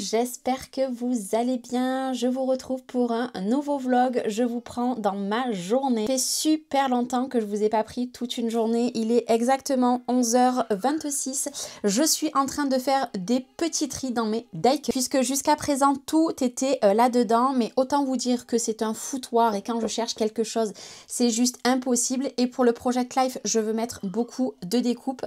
j'espère que vous allez bien. Je vous retrouve pour un nouveau vlog. Je vous prends dans ma journée. Ça fait super longtemps que je vous ai pas pris toute une journée. Il est exactement 11h26. Je suis en train de faire des petits tris dans mes die-cuts puisque jusqu'à présent tout était là-dedans. Mais autant vous dire que c'est un foutoir et quand je cherche quelque chose, c'est juste impossible. Et pour le Project Life, je veux mettre beaucoup de découpes.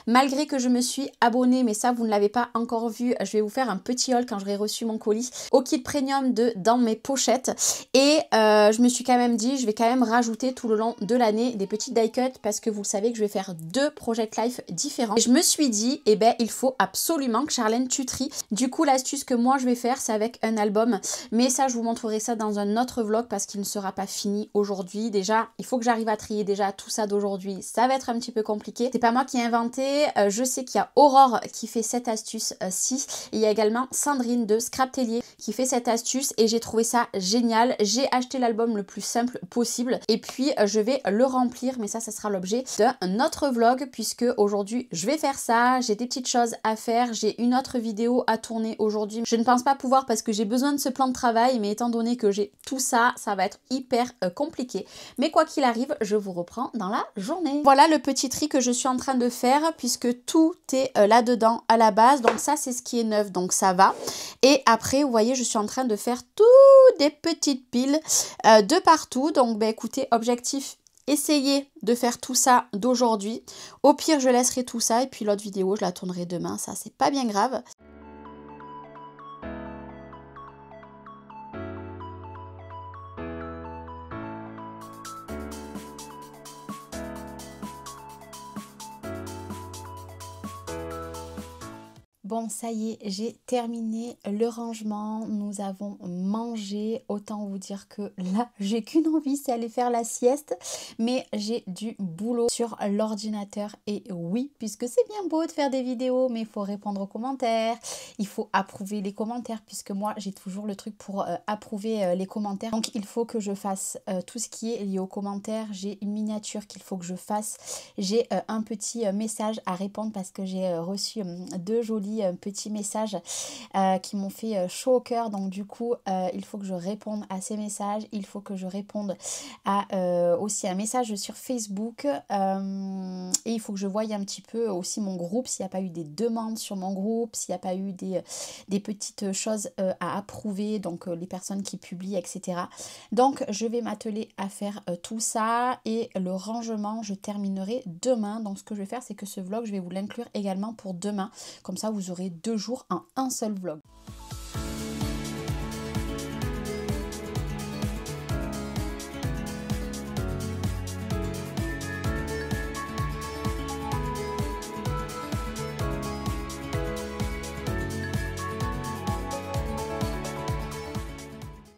Malgré que je me suis abonnée, mais ça vous ne l'avez pas encore vu, je vais vous faire un petit haul quand j'aurai reçu mon colis au kit premium de dans mes pochettes. Et je me suis quand même dit, je vais quand même rajouter tout le long de l'année des petits die cuts parce que vous le savez que je vais faire 2 Project Life différents. Et je me suis dit, eh ben il faut absolument que Charlène tuterie. Du coup l'astuce que moi je vais faire, c'est avec un album. Mais ça je vous montrerai ça dans un autre vlog parce qu'il ne sera pas fini aujourd'hui. Déjà, il faut que j'arrive à trier déjà tout ça d'aujourd'hui. Ça va être un petit peu compliqué. C'est pas moi qui ai inventé. Je sais qu'il y a Aurore qui fait cette astuce-ci. Il y a également Sandrine de Scraptelier qui fait cette astuce et j'ai trouvé ça génial. J'ai acheté l'album le plus simple possible et puis je vais le remplir, mais ça sera l'objet d'un autre vlog puisque aujourd'hui je vais faire ça. J'ai des petites choses à faire, j'ai une autre vidéo à tourner aujourd'hui. Je ne pense pas pouvoir parce que j'ai besoin de ce plan de travail, mais étant donné que j'ai tout ça, ça va être hyper compliqué. Mais quoi qu'il arrive, je vous reprends dans la journée. Voilà le petit tri que je suis en train de faire puisque tout est là-dedans à la base. Donc ça, c'est ce qui est neuf, donc ça va. Et après, vous voyez, je suis en train de faire toutes des petites piles de partout. Donc, ben, écoutez, objectif, essayez de faire tout ça d'aujourd'hui. Au pire, je laisserai tout ça et puis l'autre vidéo, je la tournerai demain. Ça, c'est pas bien grave. Bon, ça y est, j'ai terminé le rangement, nous avons mangé, autant vous dire que là, j'ai qu'une envie, c'est aller faire la sieste, mais j'ai du boulot sur l'ordinateur et oui, puisque c'est bien beau de faire des vidéos, mais il faut répondre aux commentaires, il faut approuver les commentaires, puisque moi, j'ai toujours le truc pour approuver les commentaires, donc il faut que je fasse tout ce qui est lié aux commentaires, j'ai une miniature qu'il faut que je fasse, j'ai un petit message à répondre parce que j'ai reçu 2 jolis petits messages qui m'ont fait chaud au cœur, donc du coup il faut que je réponde à ces messages, il faut que je réponde à aussi un message sur Facebook et il faut que je voie un petit peu aussi mon groupe, s'il n'y a pas eu des demandes sur mon groupe, s'il n'y a pas eu des petites choses à approuver, donc les personnes qui publient, etc. Donc je vais m'atteler à faire tout ça et le rangement je terminerai demain. Donc ce que je vais faire, c'est que ce vlog je vais vous l'inclure également pour demain, comme ça vous aurez 2 jours en un seul vlog.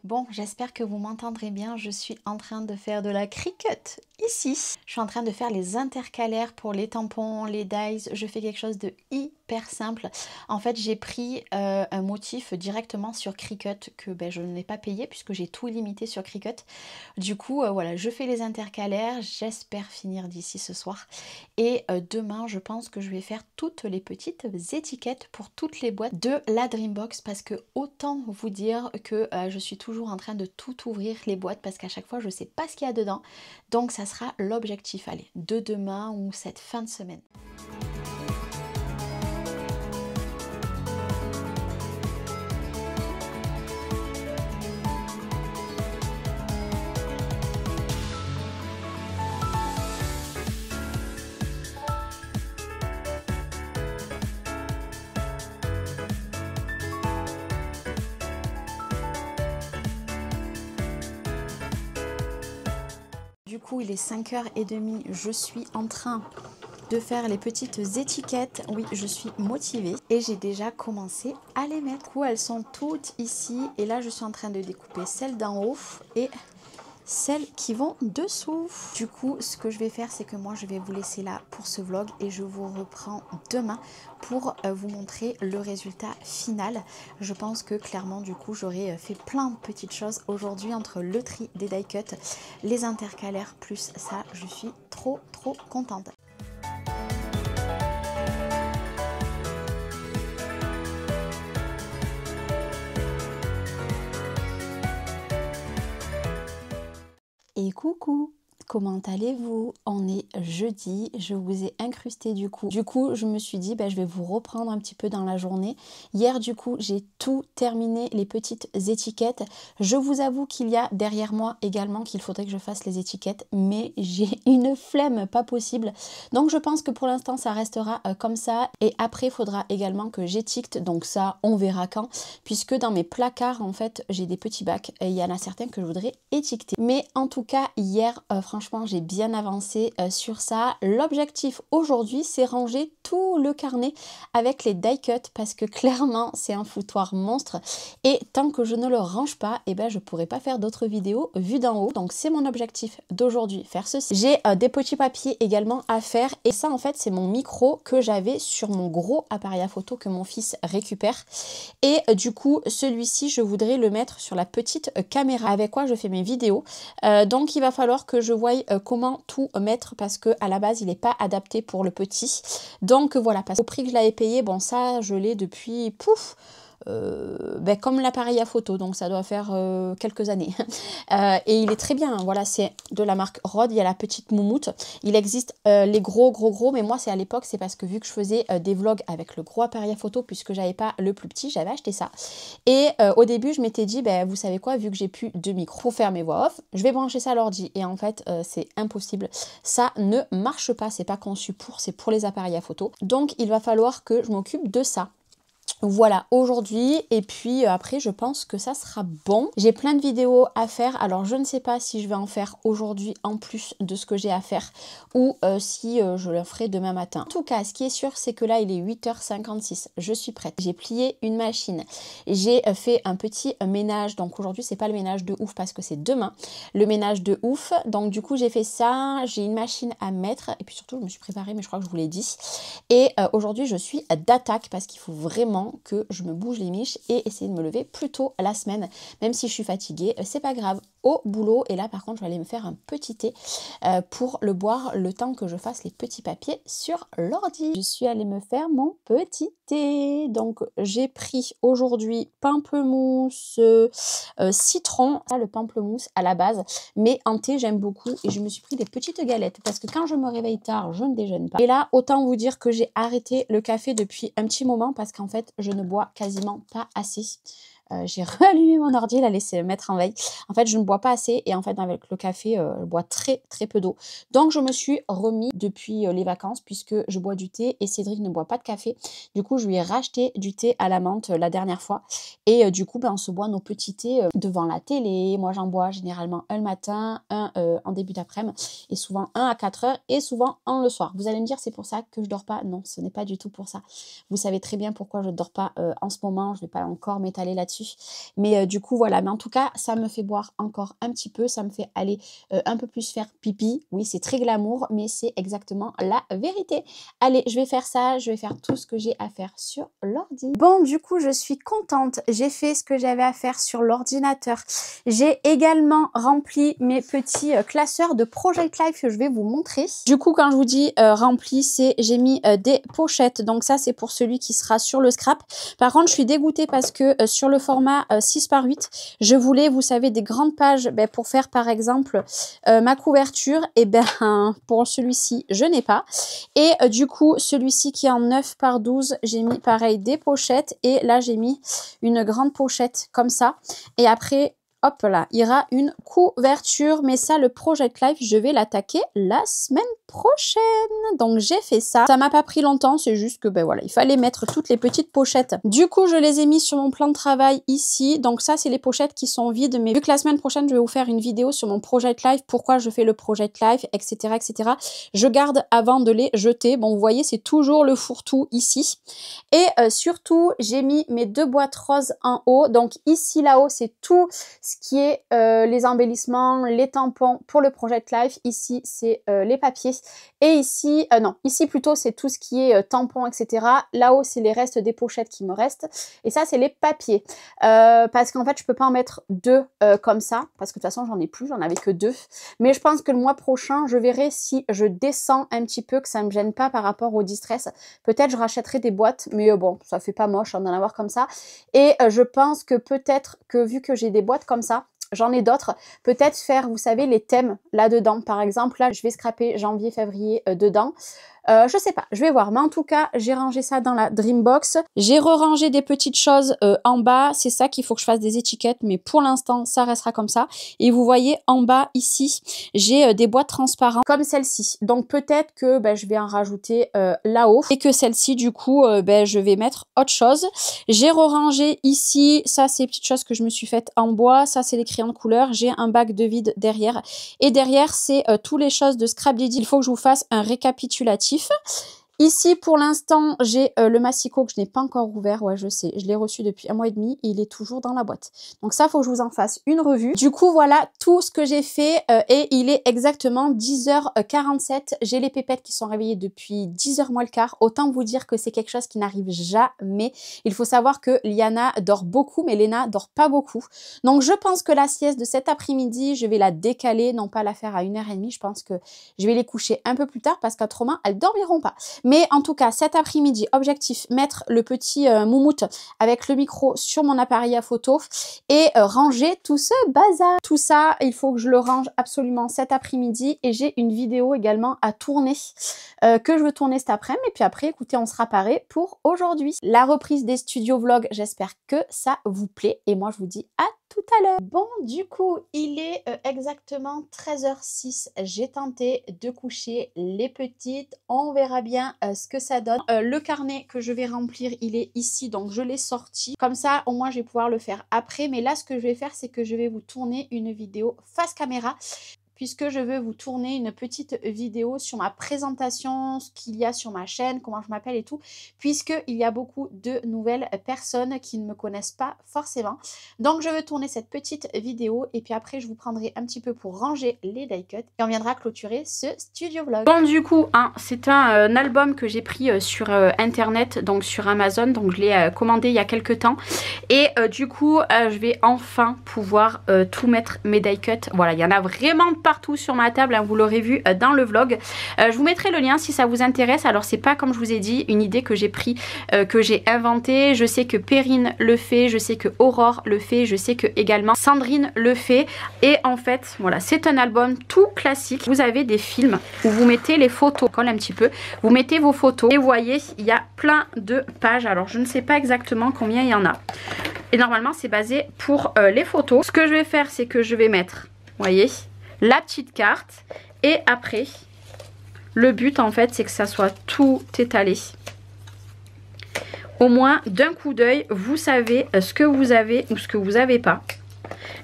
Bon, j'espère que vous m'entendrez bien, je suis en train de faire de la Cricut ici. Je suis en train de faire les intercalaires pour les tampons, les dies, je fais quelque chose de hyper simple. En fait, j'ai pris un motif directement sur Cricut que ben, je n'ai pas payé puisque j'ai tout limité sur Cricut. Du coup, voilà, je fais les intercalaires, j'espère finir d'ici ce soir. Et demain, je pense que je vais faire toutes les petites étiquettes pour toutes les boîtes de la Dreambox parce que autant vous dire que je suis toujours en train de tout ouvrir les boîtes parce qu'à chaque fois je sais pas ce qu'il y a dedans, donc ça sera l'objectif, allez, de demain ou cette fin de semaine. Du coup, il est 5h30, je suis en train de faire les petites étiquettes. Oui, je suis motivée et j'ai déjà commencé à les mettre. Du coup, elles sont toutes ici et là, je suis en train de découper celles d'en haut et celles qui vont dessous. Du coup, ce que je vais faire, c'est que moi, je vais vous laisser là pour ce vlog et je vous reprends demain pour vous montrer le résultat final. Je pense que clairement, du coup, j'aurais fait plein de petites choses aujourd'hui entre le tri des die cuts, les intercalaires, plus ça, je suis trop contente. Et coucou, comment allez-vous? On est jeudi, je vous ai incrusté du coup. Je me suis dit, je vais vous reprendre un petit peu dans la journée. Hier, du coup, j'ai tout terminé, les petites étiquettes. Je vous avoue qu'il y a derrière moi également qu'il faudrait que je fasse les étiquettes, mais j'ai une flemme pas possible. Donc, je pense que pour l'instant, ça restera comme ça. Et après, il faudra également que j'étiquette. Donc ça, on verra quand. Puisque dans mes placards, en fait, j'ai des petits bacs. Et il y en a certains que je voudrais étiqueter. Mais en tout cas, hier, franchement, j'ai bien avancé sur ça. L'objectif aujourd'hui, c'est ranger tout le carnet avec les die cuts parce que clairement, c'est un foutoir monstre. Et tant que je ne le range pas, je pourrai pas faire d'autres vidéos vues d'en haut. Donc, c'est mon objectif d'aujourd'hui, faire ceci. J'ai des petits papiers également à faire. Et ça, en fait, c'est mon micro que j'avais sur mon gros appareil à photo que mon fils récupère. Et du coup, celui-ci, je voudrais le mettre sur la petite caméra avec quoi je fais mes vidéos. Donc, il va falloir que je voie comment tout mettre parce que à la base, il n'est pas adapté pour le petit. Donc, voilà, parce qu'au prix que je l'avais payé, bon, ça, je l'ai depuis, comme l'appareil à photo, donc ça doit faire quelques années. Et il est très bien, voilà, c'est de la marque Rode, il y a la petite moumoute. Il existe les gros, mais moi c'est à l'époque, c'est parce que vu que je faisais des vlogs avec le gros appareil à photo, puisque j'avais pas le plus petit, j'avais acheté ça. Et au début, je m'étais dit, vous savez quoi, vu que j'ai plus de micro pour faire mes voix off, je vais brancher ça à l'ordi. Et en fait, c'est impossible. Ça ne marche pas, c'est pas conçu pour, c'est pour les appareils à photo. Donc, il va falloir que je m'occupe de ça. Voilà, aujourd'hui, et puis après je pense que ça sera bon. J'ai plein de vidéos à faire, alors je ne sais pas si je vais en faire aujourd'hui en plus de ce que j'ai à faire ou si je le ferai demain matin. En tout cas, ce qui est sûr, c'est que là il est 8h56, je suis prête. J'ai plié une machine, j'ai fait un petit ménage, donc aujourd'hui c'est pas le ménage de ouf parce que c'est demain, le ménage de ouf. Donc du coup j'ai fait ça, j'ai une machine à mettre et puis surtout je me suis préparée, mais je crois que je vous l'ai dit. Et aujourd'hui je suis d'attaque parce qu'il faut vraiment que je me bouge les miches et essayer de me lever plus tôt la semaine, même si je suis fatiguée, c'est pas grave, au boulot. Et là par contre je vais aller me faire un petit thé pour le boire le temps que je fasse les petits papiers sur l'ordi. Je suis allée me faire mon petit thé, donc j'ai pris aujourd'hui pamplemousse, citron, ça le pamplemousse à la base, mais en thé j'aime beaucoup et je me suis pris des petites galettes parce que quand je me réveille tard je ne déjeune pas. Et là autant vous dire que j'ai arrêté le café depuis un petit moment parce qu'en fait je ne bois quasiment pas assez. J'ai rallumé mon ordi, l'a laissé mettre en veille. En fait, je ne bois pas assez et en fait, avec le café, je bois très peu d'eau. Donc, je me suis remis depuis les vacances puisque je bois du thé et Cédric ne boit pas de café. Du coup, je lui ai racheté du thé à la menthe la dernière fois. Et du coup, on se boit nos petits thés devant la télé. Moi, j'en bois généralement un le matin, un en début d'après-midi et souvent un à 4h et souvent un le soir. Vous allez me dire, c'est pour ça que je dors pas? Non, ce n'est pas du tout pour ça. Vous savez très bien pourquoi je ne dors pas en ce moment. Je ne vais pas encore m'étaler là-dessus. Mais du coup, voilà. Mais en tout cas, ça me fait boire encore un petit peu. Ça me fait aller un peu plus faire pipi. Oui, c'est très glamour, mais c'est exactement la vérité. Allez, je vais faire ça. Je vais faire tout ce que j'ai à faire sur l'ordi. Bon, du coup, je suis contente. J'ai fait ce que j'avais à faire sur l'ordinateur. J'ai également rempli mes petits classeurs de Project Life que je vais vous montrer. Du coup, quand je vous dis rempli, c'est j'ai mis des pochettes. Donc ça, c'est pour celui qui sera sur le scrap. Par contre, je suis dégoûtée parce que sur le format 6x8, je voulais, vous savez, des grandes pages pour faire par exemple ma couverture. Et pour celui-ci, je n'ai pas. Et du coup, celui-ci qui est en 9x12, j'ai mis pareil des pochettes. Et là, j'ai mis une grande pochette comme ça. Et après, hop là, il y aura une couverture. Mais ça, le Project Life, je vais l'attaquer la semaine prochaine. Donc j'ai fait ça. Ça m'a pas pris longtemps, c'est juste que voilà, il fallait mettre toutes les petites pochettes. Du coup, je les ai mis sur mon plan de travail ici. Donc ça, c'est les pochettes qui sont vides. Mais vu que la semaine prochaine, je vais vous faire une vidéo sur mon Project Life, pourquoi je fais le Project Life, etc., etc. Je garde avant de les jeter. Bon, vous voyez, c'est toujours le fourre-tout ici. Et surtout, j'ai mis mes deux boîtes roses en haut. Donc ici, là-haut, c'est tout ce qui est les embellissements, les tampons pour le Project Life. Ici, c'est les papiers. Et ici, non, ici plutôt, c'est tout ce qui est tampons, etc. Là-haut, c'est les restes des pochettes qui me restent. Et ça, c'est les papiers. Parce qu'en fait, je peux pas en mettre deux comme ça. Parce que de toute façon, j'en ai plus, j'en avais que deux. Mais je pense que le mois prochain, je verrai si je descends un petit peu, que ça me gêne pas par rapport au distress. Peut-être je rachèterai des boîtes, mais bon, ça fait pas moche d'en avoir comme ça. Et je pense que peut-être que vu que j'ai des boîtes comme ça, j'en ai d'autres. Peut-être faire, vous savez, les thèmes là-dedans. Par exemple, là, je vais scraper janvier, février dedans. Je sais pas, je vais voir. Mais en tout cas, j'ai rangé ça dans la Dreambox. J'ai re-rangé des petites choses en bas. C'est ça qu'il faut que je fasse des étiquettes. Mais pour l'instant, ça restera comme ça. Et vous voyez, en bas, ici, j'ai des boîtes transparentes comme celle-ci. Donc peut-être que je vais en rajouter là-haut. Et que celle-ci, du coup, je vais mettre autre chose. J'ai re-rangé ici. Ça, c'est les petites choses que je me suis faites en bois. Ça, c'est les crayons de couleur. J'ai un bac de vide derrière. Et derrière, c'est toutes les choses de Scrap Daddy. Il faut que je vous fasse un récapitulatif. Ici, pour l'instant, j'ai le massicot que je n'ai pas encore ouvert. Ouais, je sais, je l'ai reçu depuis 1 mois et demi et il est toujours dans la boîte. Donc ça, il faut que je vous en fasse une revue. Du coup, voilà tout ce que j'ai fait et il est exactement 10h47. J'ai les pépettes qui sont réveillées depuis 10h moins le quart. Autant vous dire que c'est quelque chose qui n'arrive jamais. Il faut savoir que Liana dort beaucoup, mais Léna dort pas beaucoup. Donc je pense que la sieste de cet après-midi, je vais la décaler, non pas la faire à 1h30. Je pense que je vais les coucher un peu plus tard parce qu'autrement, elles dormiront pas. Mais en tout cas, cet après-midi, objectif, mettre le petit moumoute avec le micro sur mon appareil à photo et ranger tout ce bazar. Tout ça, il faut que je le range absolument cet après-midi et j'ai une vidéo également à tourner que je veux tourner cet après-midi. Et puis après, écoutez, on sera paré pour aujourd'hui. La reprise des studios vlogs, j'espère que ça vous plaît et moi, je vous dis à tout à l'heure. Bon, du coup, il est exactement 13h06. J'ai tenté de coucher les petites. On verra bien ce que ça donne. Le carnet que je vais remplir, il est ici. Donc, je l'ai sorti. Comme ça, au moins, je vais pouvoir le faire après. Mais là, ce que je vais faire, c'est que je vais vous tourner une vidéo face caméra, puisque je veux vous tourner une petite vidéo sur ma présentation, ce qu'il y a sur ma chaîne, comment je m'appelle et tout, puisqu'il y a beaucoup de nouvelles personnes qui ne me connaissent pas forcément. Donc je veux tourner cette petite vidéo et puis après je vous prendrai un petit peu pour ranger les die cuts et on viendra clôturer ce studio vlog. Bon, du coup, c'est un album que j'ai pris sur internet, donc sur Amazon, donc je l'ai commandé il y a quelques temps et du coup je vais enfin pouvoir tout mettre mes die cuts. Voilà, il y en a vraiment partout sur ma table, vous l'aurez vu dans le vlog. Je vous mettrai le lien si ça vous intéresse. Alors c'est pas, comme je vous ai dit, une idée que j'ai pris, que j'ai inventée. Je sais que Perrine le fait, je sais que Aurore le fait, je sais que également Sandrine le fait. Et en fait, voilà, c'est un album tout classique. Vous avez des films où vous mettez les photos, colle un petit peu, vous mettez vos photos et vous voyez, il y a plein de pages. Alors je ne sais pas exactement combien il y en a. Et normalement c'est basé pour les photos. Ce que je vais faire, c'est que je vais mettre, vous voyez, la petite carte et après le but en fait c'est que ça soit tout étalé, au moins d'un coup d'œil vous savez ce que vous avez ou ce que vous n'avez pas.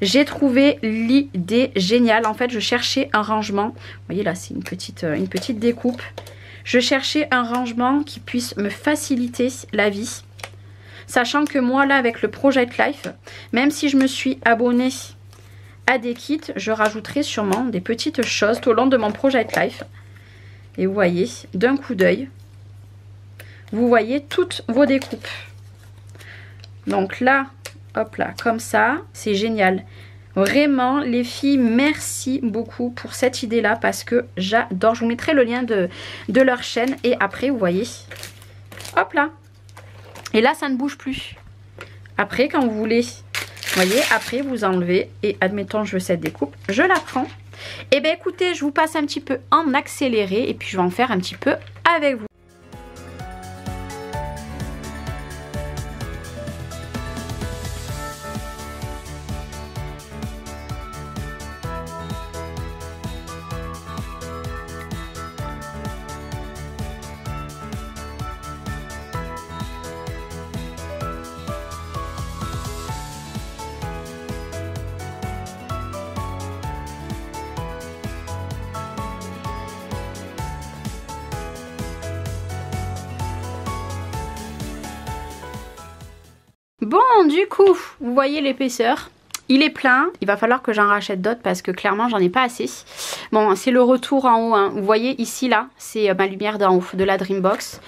J'ai trouvé l'idée géniale. En fait je cherchais un rangement, vous voyez là c'est une petite découpe, je cherchais un rangement qui puisse me faciliter la vie, sachant que moi là avec le Project Life, même si je me suis abonnée à des kits, je rajouterai sûrement des petites choses tout au long de mon Project Life. Et vous voyez, d'un coup d'œil, vous voyez toutes vos découpes. Donc là, hop là, comme ça, c'est génial. Vraiment, les filles, merci beaucoup pour cette idée-là parce que j'adore. Je vous mettrai le lien de leur chaîne. Et après, vous voyez, hop là. Et là, ça ne bouge plus. Après, quand vous voulez... Vous voyez, après vous enlevez et admettons je veux cette découpe, je la prends. Et bien écoutez, je vous passe un petit peu en accéléré et puis je vais en faire un petit peu avec vous. Bon, du coup, vous voyez l'épaisseur. Il est plein, il va falloir que j'en rachète d'autres parce que clairement j'en ai pas assez. Bon, c'est le retour en haut, vous voyez ici là, c'est ma lumière d'en haut de la Dreambox.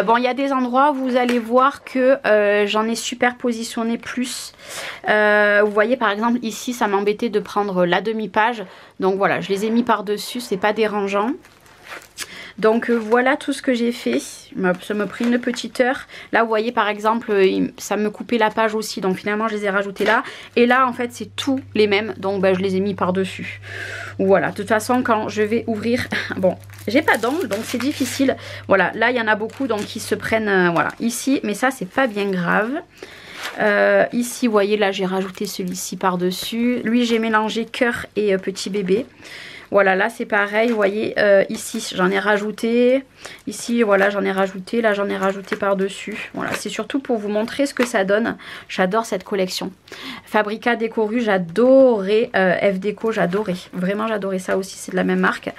Bon, il y a des endroits où vous allez voir que j'en ai superpositionné plus. Vous voyez par exemple ici, ça m'embêtait de prendre la demi-page. Donc voilà, je les ai mis par-dessus, c'est pas dérangeant. Donc voilà tout ce que j'ai fait. Ça m'a pris une petite heure. Là vous voyez par exemple ça me coupait la page aussi, donc finalement je les ai rajoutés là. Et là en fait c'est tous les mêmes, donc je les ai mis par dessus. Voilà, de toute façon quand je vais ouvrir, bon j'ai pas d'angle donc c'est difficile. Voilà, là il y en a beaucoup donc ils se prennent voilà ici, mais ça c'est pas bien grave. Ici vous voyez là j'ai rajouté celui-ci par dessus. Lui j'ai mélangé cœur et petit bébé. Voilà, là c'est pareil, vous voyez, ici j'en ai rajouté, ici voilà j'en ai rajouté, là j'en ai rajouté par dessus. Voilà, c'est surtout pour vous montrer ce que ça donne. J'adore cette collection. Fabrica Décoru, j'adorais, F Déco, j'adorais, vraiment j'adorais ça aussi, c'est de la même marque.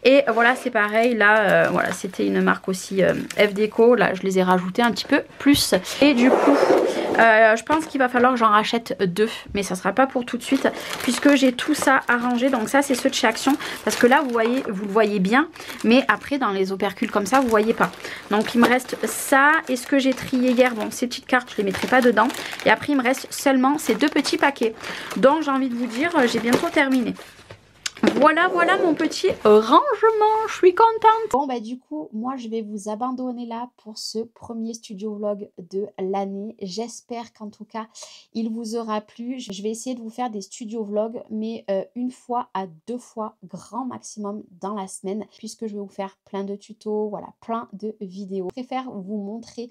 Et voilà c'est pareil, là voilà c'était une marque aussi F Déco, là je les ai rajoutés un petit peu plus. Et du coup... je pense qu'il va falloir que j'en rachète 2, mais ça sera pas pour tout de suite puisque j'ai tout ça arrangé. Donc ça c'est ceux de chez Action parce que là vous voyez, vous le voyez bien, mais après dans les opercules comme ça vous voyez pas. Donc il me reste ça et ce que j'ai trié hier, bon ces petites cartes je les mettrai pas dedans, et après il me reste seulement ces 2 petits paquets. Donc j'ai envie de vous dire j'ai bientôt terminé. Voilà, voilà mon petit rangement, je suis contente. Bon du coup, moi je vais vous abandonner là pour ce premier studio vlog de l'année. J'espère qu'en tout cas, il vous aura plu. Je vais essayer de vous faire des studio vlogs, mais 1 fois à 2 fois grand maximum dans la semaine, puisque je vais vous faire plein de tutos, voilà, plein de vidéos. Je préfère vous montrer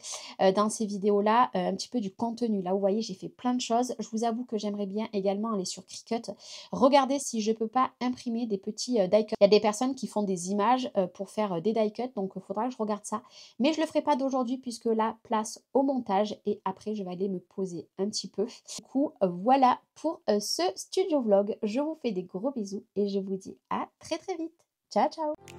dans ces vidéos-là un petit peu du contenu. Là, vous voyez, j'ai fait plein de choses. Je vous avoue que j'aimerais bien également aller sur Cricut. Regardez si je peux pas imprimer des petits die cuts. Il y a des personnes qui font des images pour faire des die cuts, donc il faudra que je regarde ça. Mais je le ferai pas d'aujourd'hui puisque là, place au montage et après je vais aller me poser un petit peu. Du coup, voilà pour ce studio vlog. Je vous fais des gros bisous et je vous dis à très très vite. Ciao ciao.